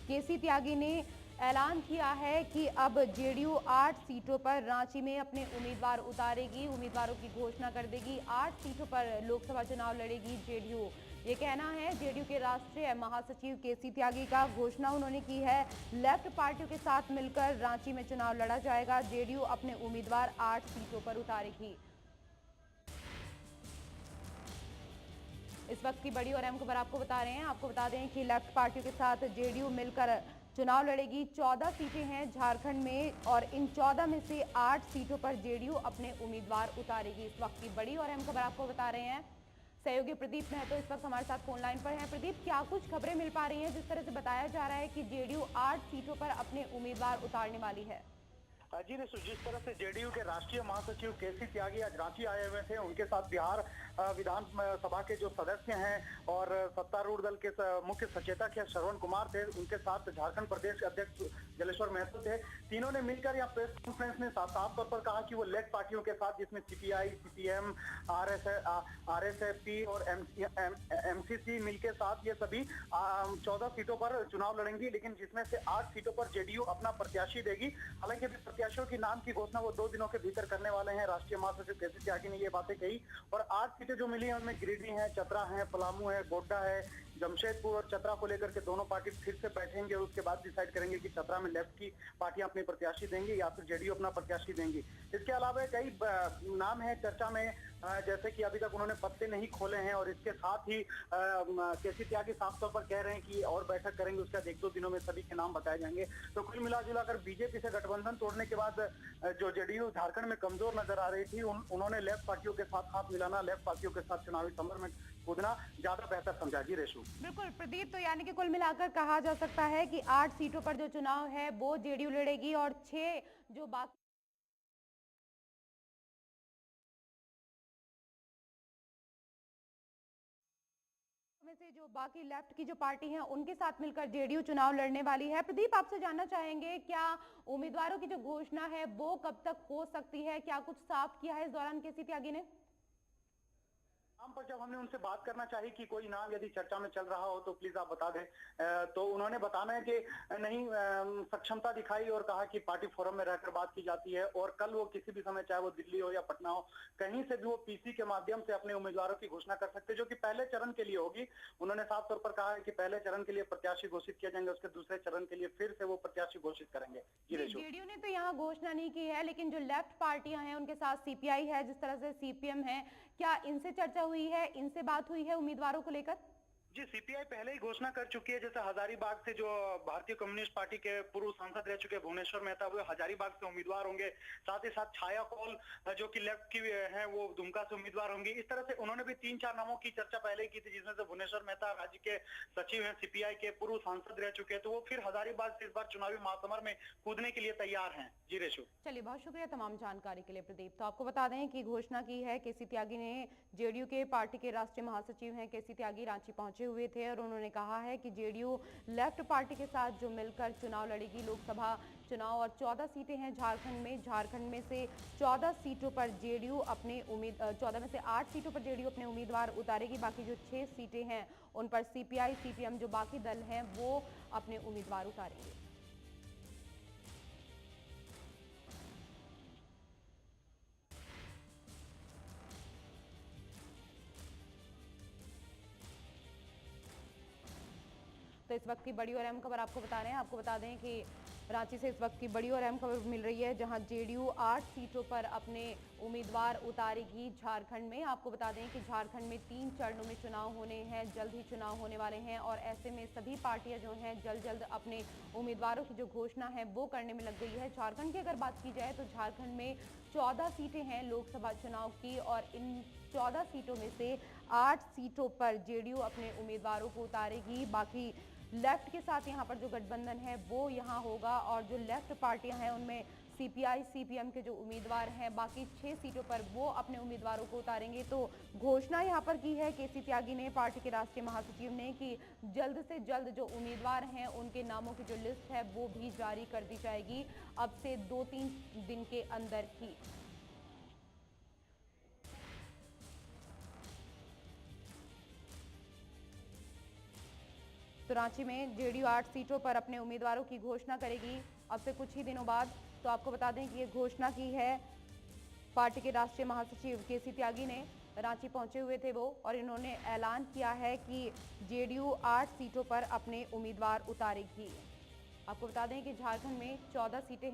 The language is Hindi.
केसी त्यागी ने ऐलान किया है कि अब जेडीयू 8 सीटों पर रांची में अपने उम्मीदवार उतारेगी, उम्मीदवारों की घोषणा कर देगी। 8 सीटों पर लोकसभा चुनाव लड़ेगी जेडीयू। ये कहना है जेडीयू के राष्ट्रीय महासचिव केसी त्यागी का। घोषणा उन्होंने की है, लेफ्ट पार्टियों के साथ मिलकर रांची में चुनाव लड़ा जाएगा। जेडीयू अपने उम्मीदवार 8 सीटों पर उतारेगी। इस वक्त की बड़ी और अहम खबर आपको बता रहे हैं। आपको बता दें कि लेफ्ट पार्टियों के साथ जेडीयू मिलकर चुनाव लड़ेगी। 14 सीटें हैं झारखंड में और इन 14 में से 8 सीटों पर जेडीयू अपने उम्मीदवार उतारेगी। इस वक्त की बड़ी और अहम खबर आपको बता रहे हैं। सहयोगी प्रदीप महतो इस वक्त हमारे साथ फोन लाइन पर हैं। प्रदीप, क्या कुछ खबरें मिल पा रही हैं जिस तरह से बताया जा रहा है कि जेडीयू 8 सीटों पर अपने उम्मीदवार उतारने वाली है? जी ने जिस तरह से जेडीयू के राष्ट्रीय महासचिव केसी त्यागी आज रांची आए हुए थे, उनके साथ बिहार विधान सभा के जो सदस्य हैं और सत्तारूढ़ दल के मुख्य सचेतक है श्रवण कुमार थे, उनके साथ झारखंड प्रदेश अध्यक्ष जलेश्वर महतो थे। तीनों ने मिलकर यहाँ प्रेस कॉन्फ्रेंस में साफ तौर पर कहा कि वो लेफ्ट पार्टियों के साथ, जिसमें सीपीआई, सीपीएम, आरएसपी और एमसीसी मिलकर साथ ये सभी 14 सीटों पर चुनाव लड़ेंगी, लेकिन जिसमें से 8 सीटों पर जेडीयू अपना प्रत्याशी देगी। हालांकि अभी प्रत्याशियों के नाम की घोषणा वो 2 दिनों के भीतर करने वाले हैं। राष्ट्रीय महासचिव केसी त्यागी ने ये बातें कही और 8 सीटें जो मिली हैं उनमें गिरिडीह है, चतरा है, पलामू है, गोड्डा है, जमशेदपुर और चतरा को लेकर के दोनों पार्टी फिर से बैठेंगे और उसके बाद डिसाइड करेंगे कि चतरा में लेफ्ट की पार्टियां अपने प्रत्याशी देंगी या फिर जेडीयू अपना प्रत्याशी देंगी। इसके अलावा कई नाम है चर्चा में, जैसे कि अभी तक उन्होंने पत्ते नहीं खोले हैं और इसके साथ ही केसी त्यागी साफ तौर पर कह रहे हैं कि और बैठक करेंगे, उसके बाद 1-2 दिनों में सभी के नाम बताए जाएंगे। तो कुल मिलाजुलाकर बीजेपी से गठबंधन तोड़ने के बाद जो जेडीयू झारखंड में कमजोर नजर आ रही थी, उन्होंने लेफ्ट पार्टियों के साथ हाथ मिलाना, लेफ्ट पार्टियों के साथ चुनावी समर में कूदना ज्यादा बेहतर समझा। जी रेशु। बिल्कुल प्रदीप, तो यानी कि कुल मिलाकर कहा जा सकता है कि 8 सीटों पर जो चुनाव है वो जेडीयू लड़ेगी और 6 जो बाकी में से जो बाकी लेफ्ट की जो पार्टी है उनके साथ मिलकर जेडीयू चुनाव लड़ने वाली है। प्रदीप, आपसे जानना चाहेंगे, क्या उम्मीदवारों की जो घोषणा है वो कब तक हो सकती है? क्या कुछ साफ किया है इस दौरान केसी त्यागी ने? नाम पर जब हमने उनसे बात करना चाहिए कि कोई नाम यदि चर्चा में चल रहा हो तो प्लीज आप बता दें, तो उन्होंने बताना है कि नहीं, सक्षमता दिखाई और कहा कि पार्टी फोरम में रहकर बात की जाती है और कल वो किसी भी समय, चाहे वो दिल्ली हो या पटना हो, कहीं से भी वो पीसी के माध्यम से अपने उम्मीदवारों की घोषणा कर सकते हैं, जो कि पहले चरण के लिए होगी। उन्होंने साफ तौर पर कहा है कि पहले चरण के लिए प्रत्याशी घोषित किए जाएंगे, उसके दूसरे चरण के लिए फिर से वो प्रत्याशी घोषित करेंगे। जी, जेडीयू ने तो यहाँ घोषणा नहीं की है, लेकिन जो लेफ्ट पार्टियां हैं उनके साथ सीपीआई है, जिस तरह से सीपीएम है, क्या इनसे चर्चा हुई है, इनसे बात हुई है उम्मीदवारों को लेकर? जी, सीपीआई पहले ही घोषणा कर चुकी है। जैसे हजारीबाग से जो भारतीय कम्युनिस्ट पार्टी के पूर्व सांसद रह चुके भुवनेश्वर मेहता, वो हजारीबाग से उम्मीदवार होंगे। साथ ही साथ छाया कौल जो कि लेफ्ट की है, वो दुमका से उम्मीदवार होंगे। इस तरह से उन्होंने भी 3-4 नामों की चर्चा पहले ही की थी, जिसमें से भुवनेश्वर मेहता राज्य के सचिव हैं, सीपीआई के पूर्व सांसद रह चुके हैं, तो वो फिर हजारीबाग से इस बार चुनावी महासमर में कूदने के लिए तैयार हैं। जी रेशु। चलिए, बहुत शुक्रिया तमाम जानकारी के लिए प्रदीप। तो आपको बता दें कि घोषणा की है केसी त्यागी ने। जेडीयू के पार्टी के राष्ट्रीय महासचिव हैं केसी त्यागी, रांची पहुंचे हुए थे और उन्होंने कहा है कि जेडीयू लेफ्ट पार्टी के साथ जो मिलकर चुनाव लड़ेगी, लोकसभा चुनाव, और 14 सीटें हैं झारखंड में से 14 सीटों पर जेडीयू अपने 14 में से 8 सीटों पर जेडीयू अपने उम्मीदवार उतारेगी। बाकी जो 6 सीटें हैं उन पर सीपीआई, सीपीएम जो बाकी दल हैं वो अपने उम्मीदवार उतारेंगे। तो इस वक्त की बड़ी और अहम खबर आपको बता रहे हैं। आपको बता दें कि रांची से इस वक्त की बड़ी और अहम खबर मिल रही है, जहां जेडीयू 8 सीटों पर अपने उम्मीदवार उतारेगी झारखंड में। आपको बता दें कि झारखंड में 3 चरणों में चुनाव होने हैं, जल्द ही चुनाव होने वाले हैं और ऐसे में सभी पार्टियां जो हैं जल्द अपने उम्मीदवारों की जो घोषणा है वो करने में लग गई है। झारखंड की अगर बात की जाए तो झारखंड में 14 सीटें हैं लोकसभा चुनाव की और इन 14 सीटों में से 8 सीटों पर जेडीयू अपने उम्मीदवारों को उतारेगी। बाकी लेफ्ट के साथ यहाँ पर जो गठबंधन है वो यहाँ होगा और जो लेफ्ट पार्टियां हैं उनमें सीपीआई, सीपीएम के जो उम्मीदवार हैं बाकी 6 सीटों पर वो अपने उम्मीदवारों को उतारेंगे। तो घोषणा यहाँ पर की है केसी त्यागी ने, पार्टी के राष्ट्रीय महासचिव ने, कि जल्द से जल्द जो उम्मीदवार हैं उनके नामों की जो लिस्ट है वो भी जारी कर दी जाएगी, अब से 2-3 दिन के अंदर ही। तो रांची में जेडीयू 8 सीटों पर अपने उम्मीदवारों की घोषणा करेगी अब से कुछ ही दिनों बाद। तो आपको बता दें कि ये घोषणा की है पार्टी के राष्ट्रीय महासचिव केसी त्यागी ने। रांची पहुंचे हुए थे वो और इन्होंने ऐलान किया है कि जेडीयू 8 सीटों पर अपने उम्मीदवार उतारेगी। आपको बता दें कि झारखंड में 14 सीटें हैं।